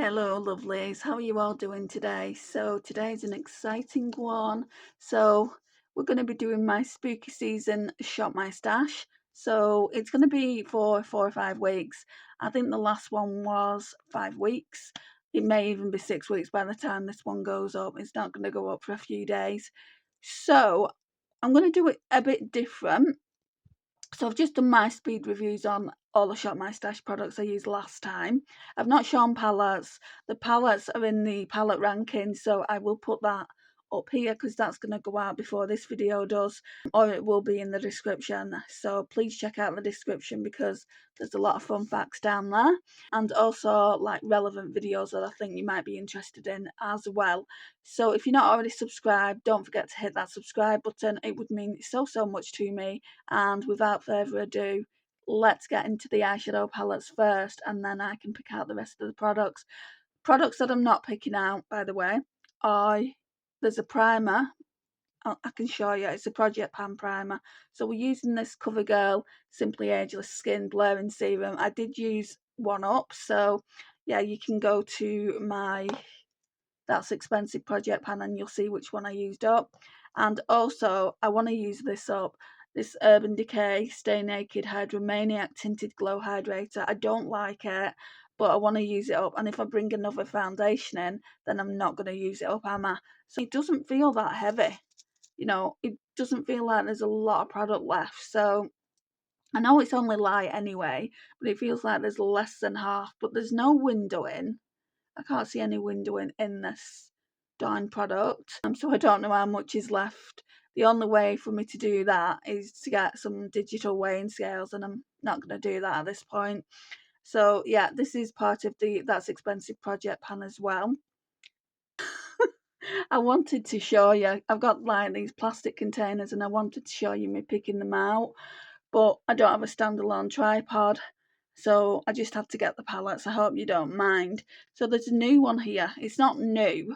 Hello, lovelies. How are you all doing today? So, today's an exciting one. So, we're going to be doing my spooky season Shop My Stash. So, it's going to be for 4 or 5 weeks. I think the last one was 5 weeks. It may even be 6 weeks by the time this one goes up. It's not going to go up for a few days. So, I'm going to do it a bit different. So I've just done my speed reviews on all the Shop My Stash products I used last time. I've not shown palettes. The palettes are in the palette ranking, so I will put that up here because that's going to go out before this video does, or it will be in the description. So please check out the description because there's a lot of fun facts down there, and also like relevant videos that I think you might be interested in as well. So if you're not already subscribed, don't forget to hit that subscribe button. It would mean so much to me. And without further ado, let's get into the eyeshadow palettes first, and then I can pick out the rest of the products. Products that I'm not picking out, by the way, are there's a primer. I can show you. It's a Project Pan primer. So we're using this CoverGirl Simply Ageless Skin Blurring Serum. I did use one up, so yeah, you can go to my That's Expensive Project Pan and you'll see which one I used up. And also, I want to use this up. This Urban Decay Stay Naked Hydromaniac Tinted Glow Hydrator. I don't like it, but I want to use it up. And if I bring another foundation in, then I'm not going to use it up, am I? So it doesn't feel that heavy. It doesn't feel like there's a lot of product left. So I know it's only light anyway, but it feels like there's less than half. But there's no window in. I can't see any window in this darn product. So I don't know how much is left. The only way for me to do that is to get some digital weighing scales, and I'm not going to do that at this point. So yeah, this is part of the That's Expensive Project Pan as well. I wanted to show you, I've got like these plastic containers and I wanted to show you me picking them out, but I don't have a standalone tripod. So I just have to get the palettes. I hope you don't mind. So there's a new one here. It's not new.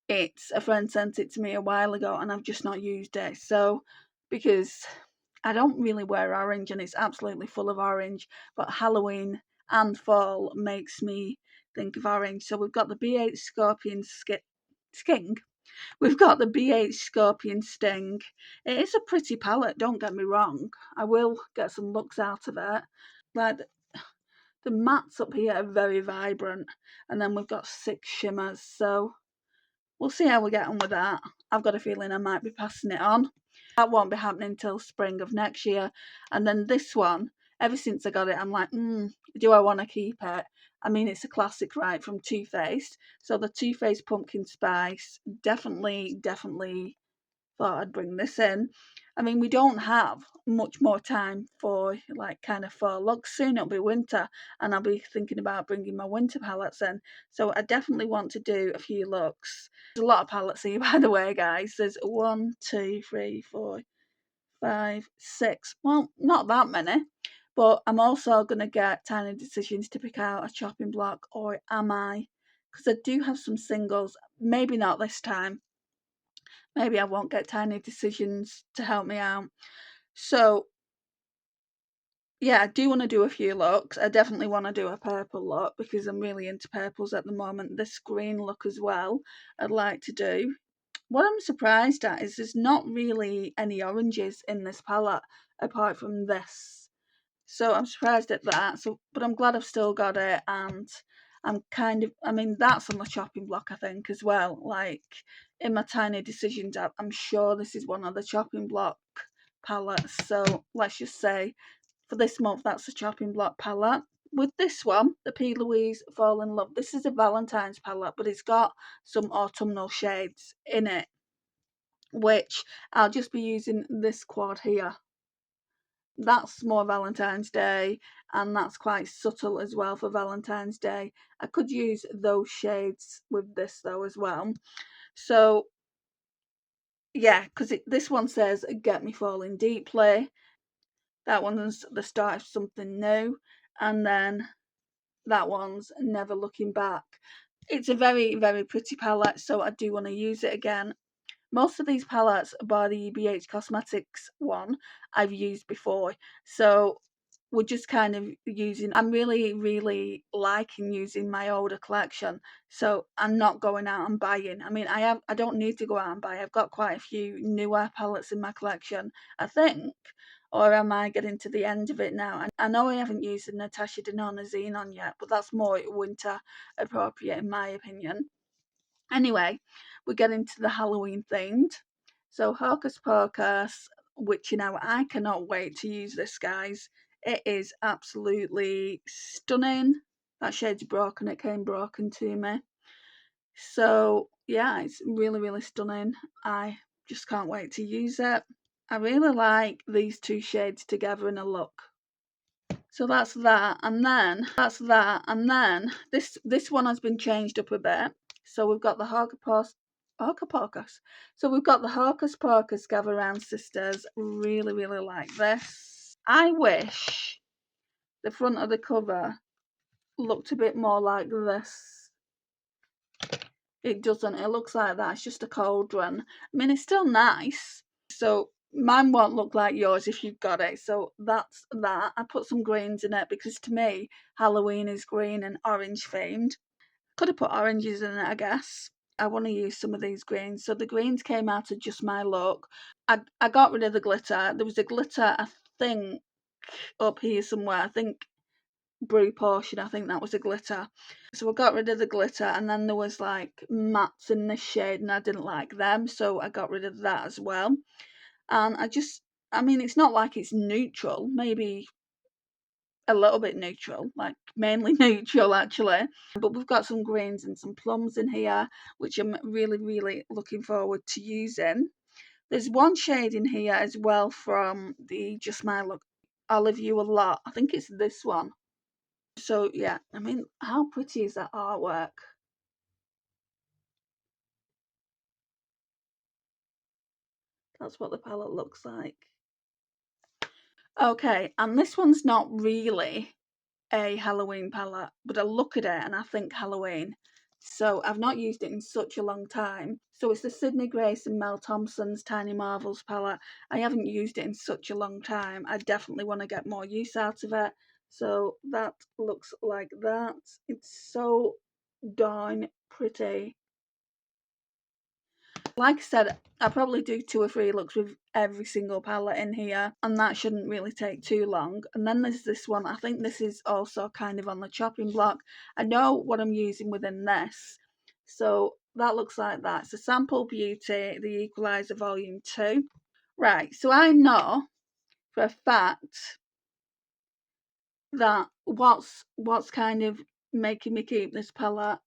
It's a friend sent it to me a while ago and I've just not used it. So because I don't really wear orange and it's absolutely full of orange, but Halloween and fall makes me think of orange. So we've got the B8 Scorpion Sking. We've got the B8 Scorpion Sting. It is a pretty palette, don't get me wrong. I will get some looks out of it. Like the mattes up here are very vibrant, and then we've got 6 shimmers, so we'll see how we get on with that. I've got a feeling I might be passing it on. That won't be happening until spring of next year. And then this one, ever since I got it, I'm like, do I want to keep it? I mean, it's a classic, right, from Too Faced. So the Too Faced Pumpkin Spice, definitely thought I'd bring this in. I mean, we don't have much more time for like kind of fall looks. Soon it'll be winter, and I'll be thinking about bringing my winter palettes in. So I definitely want to do a few looks. There's a lot of palettes here, by the way, guys. There's 1, 2, 3, 4, 5, 6. Well, not that many. But I'm also going to get Tiny Decisions to pick out a chopping block, or am I? Because I do have some singles. Maybe not this time. Maybe I won't get Tiny Decisions to help me out. So, yeah, I do want to do a few looks. I definitely want to do a purple look because I'm really into purples at the moment. This green look as well, I'd like to do. What I'm surprised at is there's not really any oranges in this palette apart from this. So I'm surprised at that. But I'm glad I've still got it, and I mean, that's on the chopping block, I think, as well. Like, in my Tiny Decisions app, I'm sure this is one of the chopping block palettes. So let's just say for this month, that's the chopping block palette. With this one, the P. Louise Fall in Love, this is a Valentine's palette, but it's got some autumnal shades in it, which I'll just be using this quad here. That's more Valentine's Day, and that's quite subtle as well for Valentine's Day. I could use those shades with this though as well. So yeah, because this one says Get Me Falling Deeply. That one's the start of something new, and then that one's Never Looking Back. It's a very pretty palette, so I do want to use it again. Most of these palettes, bar the BH Cosmetics one, I've used before. So we're just kind of using, I'm really liking using my older collection, so I'm not going out and buying. I mean, I don't need to go out and buy. I've got quite a few newer palettes in my collection, I think. Or am I getting to the end of it now? And I know I haven't used the Natasha Denona Xenon yet, but that's more winter appropriate in my opinion. Anyway, we're getting to the Halloween themed. So Hocus Pocus, which I cannot wait to use this, guys. It is absolutely stunning. That shade's broken, it came broken to me. So yeah, it's really stunning. I just can't wait to use it. I really like these two shades together in a look. So that's that, and then this one has been changed up a bit. So we've got the Hocus Pocus. So we've got the Hocus Pocus Gather Round Sisters. Really like this. I wish the front of the cover looked a bit more like this. It doesn't. It looks like that. It's just a cauldron. I mean, it's still nice. So mine won't look like yours if you've got it. So that's that. I put some greens in it because to me, Halloween is green and orange themed. Could have put oranges in it, I guess. I want to use some of these greens. So the greens came out of Just My Look. I got rid of the glitter. There was a glitter, I think, up here somewhere. I think Brew Potion, I think that was a glitter. So I got rid of the glitter, and then there was like mattes in this shade and I didn't like them, so I got rid of that as well. And I mean, it's not like it's neutral, maybe a little bit neutral, like mainly neutral actually. But we've got some greens and some plums in here, which I'm really looking forward to using. There's one shade in here as well from the Just My Look I Love You a Lot. I think it's this one. So yeah, I mean, how pretty is that artwork? That's what the palette looks like. Okay, and this one's not really a Halloween palette, but I look at it and I think Halloween. So I've not used it in such a long time. So it's the Sydney Grace and Mel Thompson's Tiny Marvels palette. I haven't used it in such a long time. I definitely want to get more use out of it. So that looks like that. It's so darn pretty. Like I said, I probably do 2 or 3 looks with every single palette in here, and that shouldn't really take too long. And then there's this one. I think this is also kind of on the chopping block. I know what I'm using within this. So that looks like that. It's a Sample Beauty, the Equalizer Volume 2. Right, so I know for a fact that what's kind of making me keep this palette,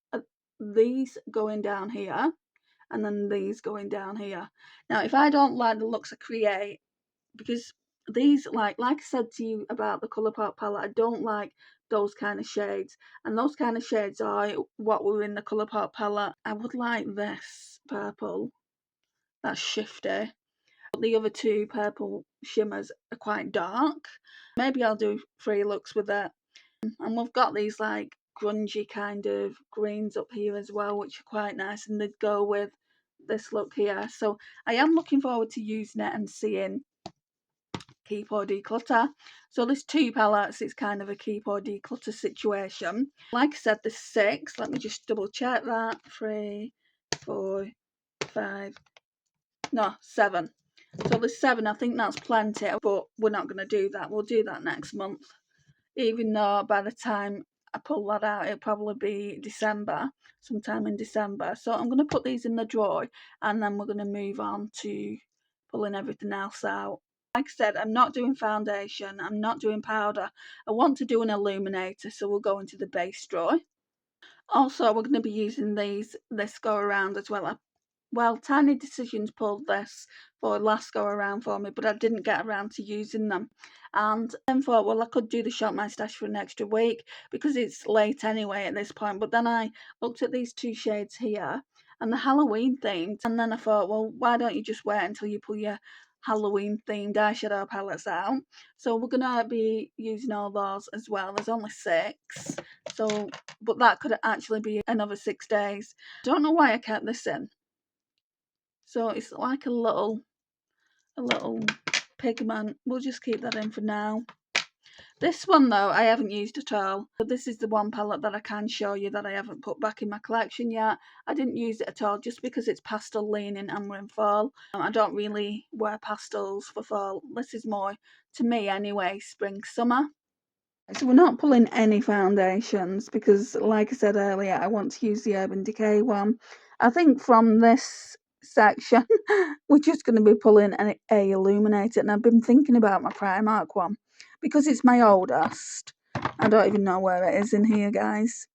these going down here, and then these going down here. Now, if I don't like the looks I create, because these, like I said to you about the Colourpop palette, I don't like those kind of shades. And those kind of shades are what were in the Colourpop palette. I would like this purple. That's shifty. But the other two purple shimmers are quite dark. Maybe I'll do 3 looks with it. And we've got these like grungy kind of greens up here as well, which are quite nice, and they'd go with this look here. So I am looking forward to using it and seeing keep or declutter. So there's 2 palettes. It's kind of a keep or declutter situation. Like I said, there's 6. Let me just double check that. 3, 4, 5, no, 7. So there's 7. I think that's plenty, but we're not going to do that. We'll do that next month. Even though by the time I pull that out, it'll probably be December, sometime in December. So I'm going to put these in the drawer, and then we're going to move on to pulling everything else out. Like I said, I'm not doing foundation, I'm not doing powder. I want to do an illuminator, so we'll go into the base drawer. Also, we're going to be using this go around as well. Well, Tiny Decisions pulled this for last go around for me, but I didn't get around to using them. And then thought, well, I could do the Shop My Stash for an extra week because it's late anyway at this point. But then I looked at these 2 shades here and the Halloween themed. And then I thought, well, why don't you just wait until you pull your Halloween themed eyeshadow palettes out? So we're going to be using all those as well. There's only 6. So, but that could actually be another 6 days. Don't know why I kept this in. So it's like a little pigment. We'll just keep that in for now. This one though, I haven't used at all. But this is the one palette that I can show you that I haven't put back in my collection yet. I didn't use it at all just because it's pastel leaning and we're in fall. I don't really wear pastels for fall. This is more, to me anyway, spring, summer. So we're not pulling any foundations because, like I said earlier, I want to use the Urban Decay one. I think from this section, we're just going to be pulling a Illuminator. And I've been thinking about my Primark one because it's my oldest. I don't even know where it is in here, guys.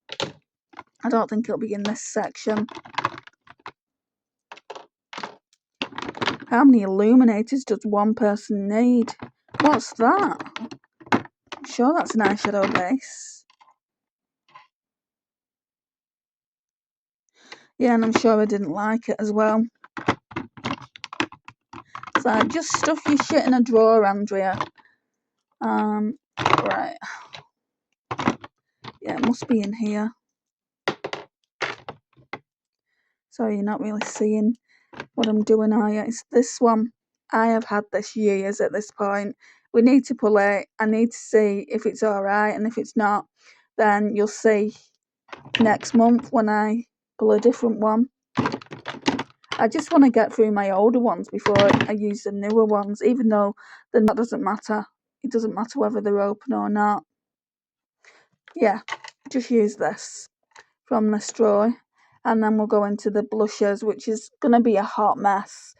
I don't think it'll be in this section. How many Illuminators does one person need? What's that? I'm sure that's an eyeshadow base. Yeah, and I'm sure I didn't like it as well. It's like, just stuff your shit in a drawer, Andrea. Right. Yeah, it must be in here. Sorry, you're not really seeing what I'm doing, are you? It's this one. I have had this years at this point. We need to pull it. I need to see if it's alright, and if it's not, then you'll see next month when I pull a different one. I just want to get through my older ones before I use the newer ones, even though then that doesn't matter. It doesn't matter whether they're open or not. Yeah, just use this from this drawer, and then we'll go into the blushes, which is going to be a hot mess.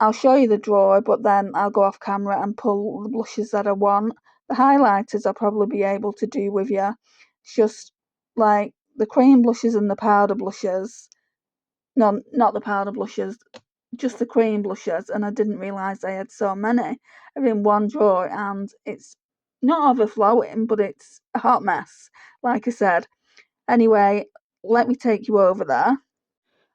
I'll show you the drawer, but then I'll go off camera and pull the blushes that I want. The highlighters I'll probably be able to do with you. It's just like the cream blushes and the powder blushes. No, not the powder blushes, just the cream blushes, and I didn't realise I had so many. They're in one drawer, and it's not overflowing, but it's a hot mess, like I said. Anyway, let me take you over there.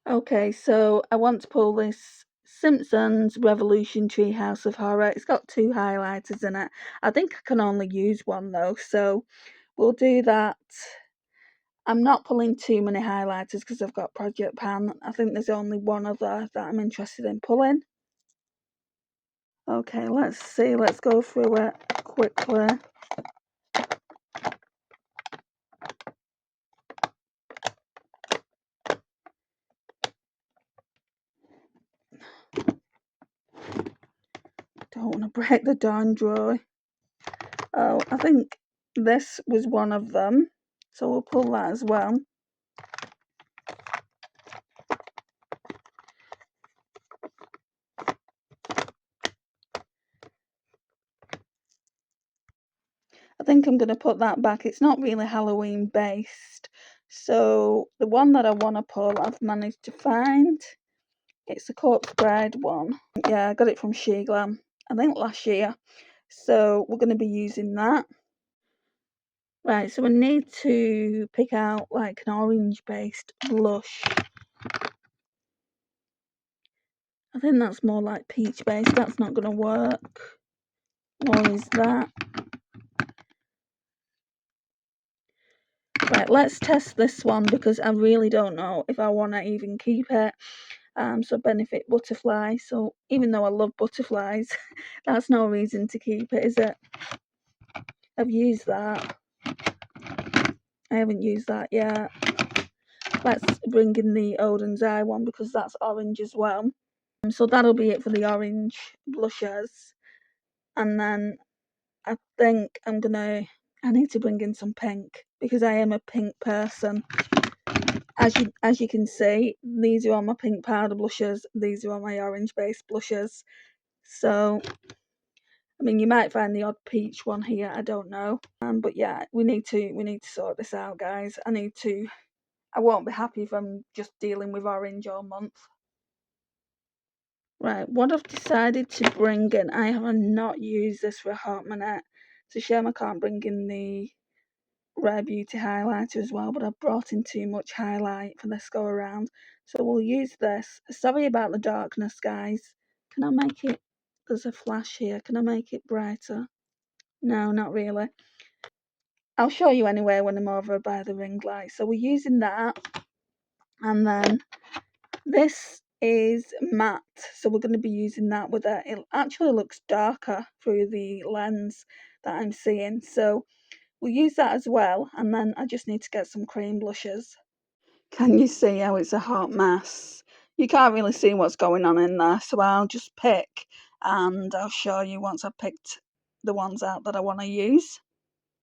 Okay, so I want to pull this Simpsons Revolution Treehouse of Horror. It's got 2 highlighters in it. I think I can only use one though, so we'll do that. I'm not pulling too many highlighters because I've got Project Pan. I think there's only one other that I'm interested in pulling. Okay, let's see. Let's go through it quickly. Don't want to break the darn drawer. Oh, I think this was one of them. So we'll pull that as well. I think I'm going to put that back. It's not really Halloween based. So the one that I want to pull, I've managed to find. It's the Corpse Bride one. Yeah, I got it from Glam, I think last year. So we're going to be using that. Right, so we need to pick out like an orange based blush. I think that's more like peach based. That's not going to work. Nor is that. Right, let's test this one because I really don't know if I want to even keep it. So Benefit Butterfly. So even though I love butterflies, that's no reason to keep it, is it? I've used that. I haven't used that yet. Let's bring in the Odin's Eye one because that's orange as well. So that'll be it for the orange blushes. And then I think I need to bring in some pink because I am a pink person. As you can see, these are all my pink powder blushes. These are all my orange based blushes. So, I mean, you might find the odd peach one here. I don't know. But yeah, we need to sort this out, guys. I won't be happy if I'm just dealing with orange all month. Right, what I've decided to bring in, I have not used this for a hot minute. It's a shame I can't bring in the Rare Beauty highlighter as well, but I've brought in too much highlight for this go around. So we'll use this. Sorry about the darkness, guys. Can I make it, there's a flash here, can I make it brighter? No, not really. I'll show you anyway when I'm over by the ring light. So we're using that, and then this is matte, so we're going to be using that with it. It actually looks darker through the lens. that I'm seeing. So we'll use that as well, and then I just need to get some cream blushes. Can you see how it's a hot mess? You can't really see what's going on in there, so I'll just pick and I'll show you once I've picked the ones out that I want to use.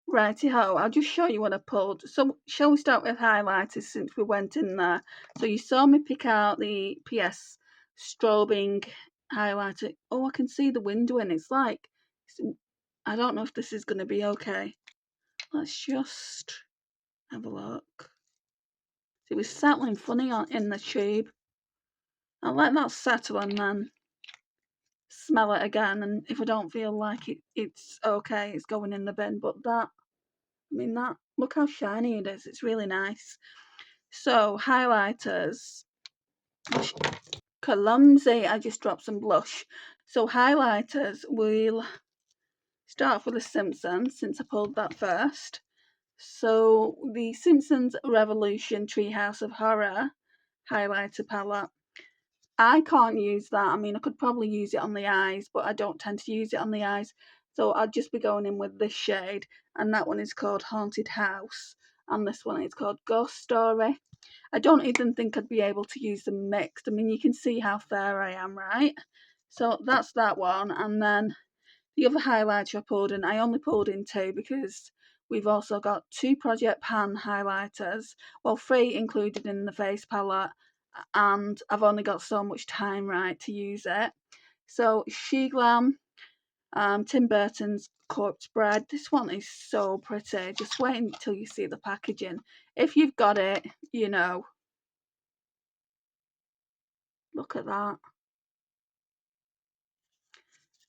Righty-ho, I'll just show you what I pulled. So shall we start with highlighters since we went in there? So you saw me pick out the PS strobing highlighter. Oh, I can see the window and it's like, I don't know if this is going to be okay. Let's just have a look. It was settling funny in the tube. I'll let that settle and then smell it again, and if I don't feel like it's okay, it's going in the bin. But that, I mean, that, look how shiny it is. It's really nice. So highlighters, clumsy, I just dropped some blush. So highlighters, we'll start off with the Simpsons since I pulled that first. So the Simpsons Revolution Treehouse of Horror highlighter palette. I can't use that. I mean, I could probably use it on the eyes, but I don't tend to use it on the eyes. So I'd just be going in with this shade, and that one is called Haunted House, and this one is called Ghost Story. I don't even think I'd be able to use them mixed. I mean, you can see how fair I am, right? So that's that one, and then the other highlighter I pulled in, I only pulled in two because we've also got two Project Pan highlighters, well, three included in the face palette, and I've only got so much time, right, to use it. So She Glam, Tim Burton's Corpse Bride. This one is so pretty. Just wait until you see the packaging. If you've got it, you know. Look at that.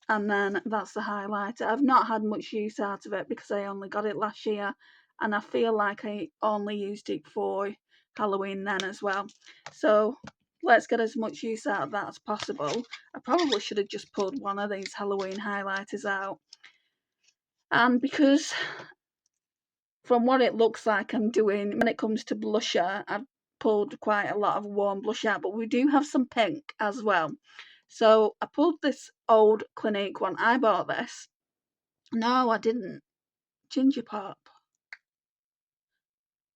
And then that's the highlighter. I've not had much use out of it because I only got it last year, and I feel like I only used it for Halloween then as well. So let's get as much use out of that as possible. I probably should have just pulled one of these Halloween highlighters out. And because from what it looks like I'm doing, when it comes to blusher, I've pulled quite a lot of warm blush out, but we do have some pink as well. So I pulled this old Clinique one. I bought this. No, I didn't. Ginger Pop.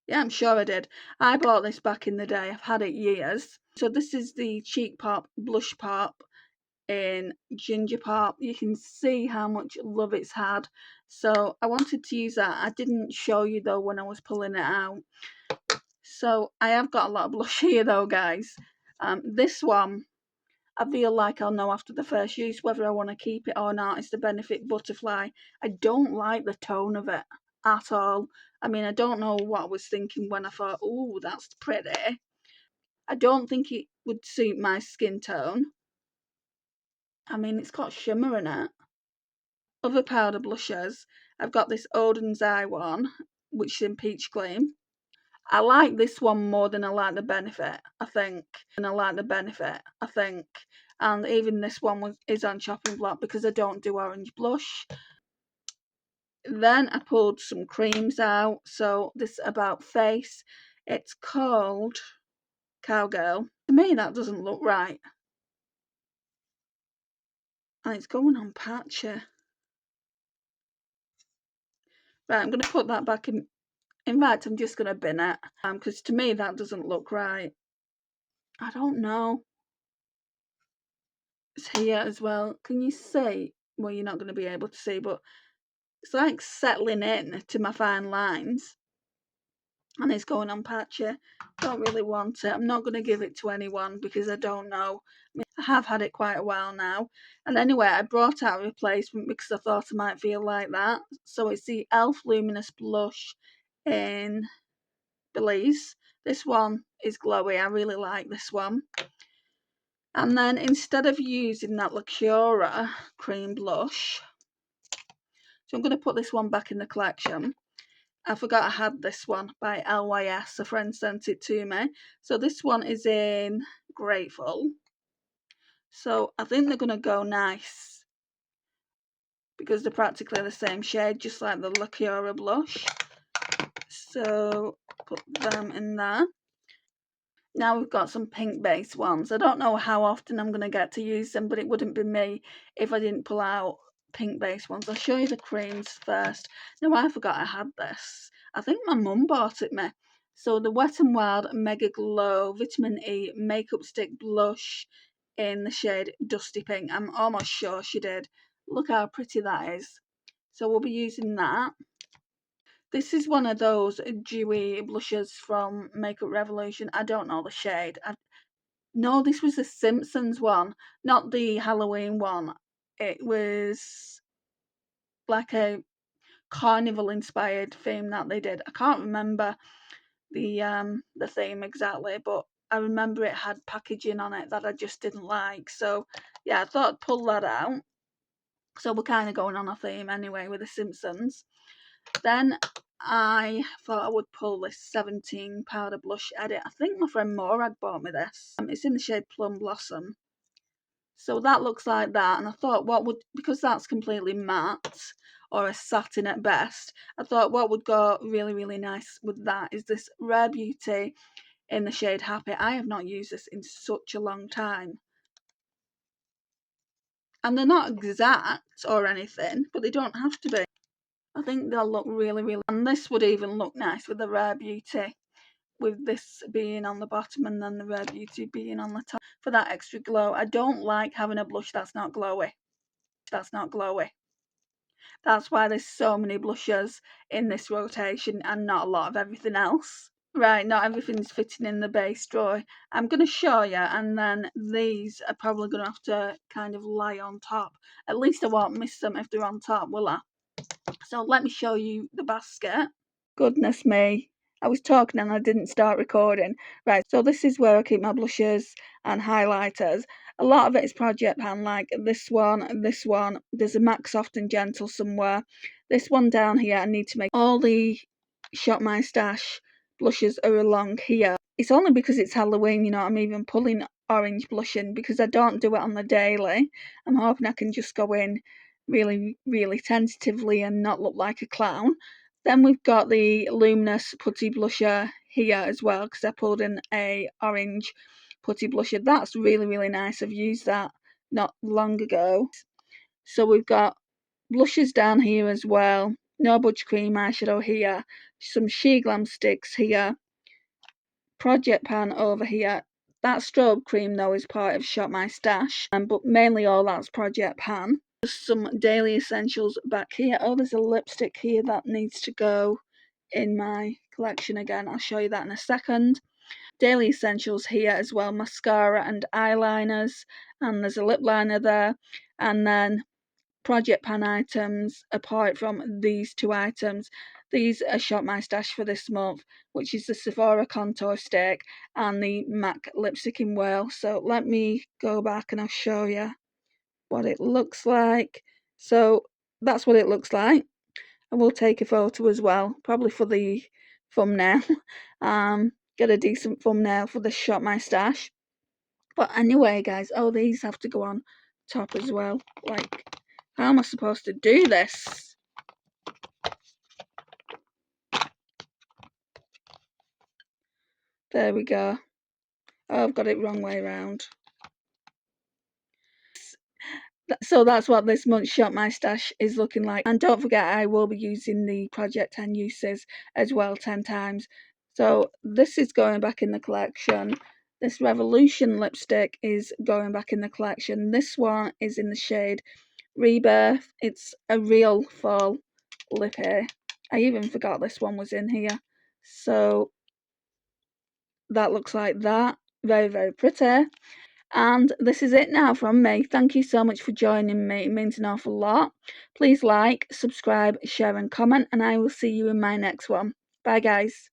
Yeah, I'm sure I did. I bought this back in the day. I've had it years. So this is the Cheek Pop Blush Pop in Ginger Pop. You can see how much love it's had. So I wanted to use that. I didn't show you though when I was pulling it out. So I have got a lot of blush here though, guys. This one, I feel like I'll know after the first use whether I want to keep it or not. It's the Benefit Butterfly. I don't like the tone of it at all. I mean, I don't know what I was thinking when I thought, oh, that's pretty. I don't think it would suit my skin tone. I mean, it's got shimmer in it. Other powder blushes, I've got this Odin's Eye one, which is in Peach Cream. I like this one more than I like the Benefit, I think. And even this one is on chopping block because I don't do orange blush. Then I pulled some creams out. So this is About Face. It's called Cowgirl. To me, that doesn't look right. And it's going on patchy. Right, I'm going to put that back in. In fact, I'm just going to bin it. Because to me, that doesn't look right. I don't know. It's here as well. Can you see? Well, you're not going to be able to see, but it's like settling in to my fine lines. And it's going on patchy. Don't really want it. I'm not going to give it to anyone because I don't know. I mean, I have had it quite a while now. And anyway, I brought out a replacement because I thought I might feel like that. So it's the e.l.f. Luminous Blush in Belize. This one is glowy. I really like this one. And then instead of using that Lacura cream blush, so I'm going to put this one back in the collection. I forgot I had this one by LYS. A friend sent it to me. So this one is in Grateful. So I think they're going to go nice because they're practically the same shade, just like the Lacura blush. So put them in there. Now we've got some pink based ones. I don't know how often I'm going to get to use them, but it wouldn't be me if I didn't pull out pink based ones. I'll show you the creams first. Now, I forgot I had this. I think my mum bought it me. So the Wet n Wild Mega Glow Vitamin E Makeup Stick Blush in the shade Dusty Pink. I'm almost sure she did. Look how pretty that is. So we'll be using that. This is one of those dewy blushes from Makeup Revolution. I don't know the shade. No, this was the Simpsons one, not the Halloween one. It was like a carnival inspired theme that they did. I can't remember the theme exactly, but I remember it had packaging on it that I just didn't like. So yeah, I thought I'd pull that out. So we're kind of going on a theme anyway with the Simpsons. Then I thought I would pull this 17 powder blush edit. I think my friend Morad bought me this. It's in the shade Plum Blossom. So that looks like that, and I thought because that's completely matte, or a satin at best, I thought what would go really, really nice with that is this Rare Beauty in the shade Happy. I have not used this in such a long time. And they're not exact or anything, but they don't have to be. I think they'll look really, really, and this would even look nice with the Rare Beauty, with this being on the bottom and then the Rare Beauty being on the top for that extra glow. I don't like having a blush that's not glowy. That's why there's so many blushes in this rotation and not a lot of everything else. Right, not everything's fitting in the base drawer. I'm going to show you, and then these are probably going to have to kind of lie on top. At least I won't miss them if they're on top, will I? So let me show you the basket. Goodness me, I was talking and I didn't start recording. Right, so this is where I keep my blushes and highlighters. A lot of it is Project Pan, like this one, this one. There's a MAC Soft and Gentle somewhere. This one down here, I need to make all the Shop My Stash blushes are along here. It's only because it's Halloween, you know, I'm even pulling orange blushing because I don't do it on the daily. I'm hoping I can just go in really, really tentatively and not look like a clown. Then we've got the Luminous Putty Blusher here as well, because I pulled in a orange putty blusher. That's really, really nice. I've used that not long ago. So we've got blushes down here as well. No Budge Cream eyeshadow here. Some She Glam sticks here. Project Pan over here. That strobe cream though is part of Shop My Stash, but mainly all that's Project Pan. Just some daily essentials back here. Oh, there's a lipstick here that needs to go in my collection again. I'll show you that in a second. Daily essentials here as well, mascara and eyeliners, and there's a lip liner there, and then Project Pan items apart from these two items. These are Shop My Stash for this month, which is the Sephora Contour Stick and the MAC Lipstick in Whale. So let me go back and I'll show you what it looks like. So that's what it looks like. I will take a photo as well, probably for the thumbnail. Get a decent thumbnail for the Shop My Stash. But anyway, guys, oh, these have to go on top as well. Like, how am I supposed to do this? There we go. Oh, I've got it wrong way around. So that's what this month's Shop My Stash is looking like. And don't forget, I will be using the Project 10 uses as well 10 times. So this is going back in the collection. This Revolution lipstick is going back in the collection. This one is in the shade Rebirth. It's a real fall lip here. I even forgot this one was in here. So that looks like that. Very, very pretty. And this is it now from me. Thank you so much for joining me. It means an awful lot. Please like, subscribe, share and comment, and I will see you in my next one. Bye guys.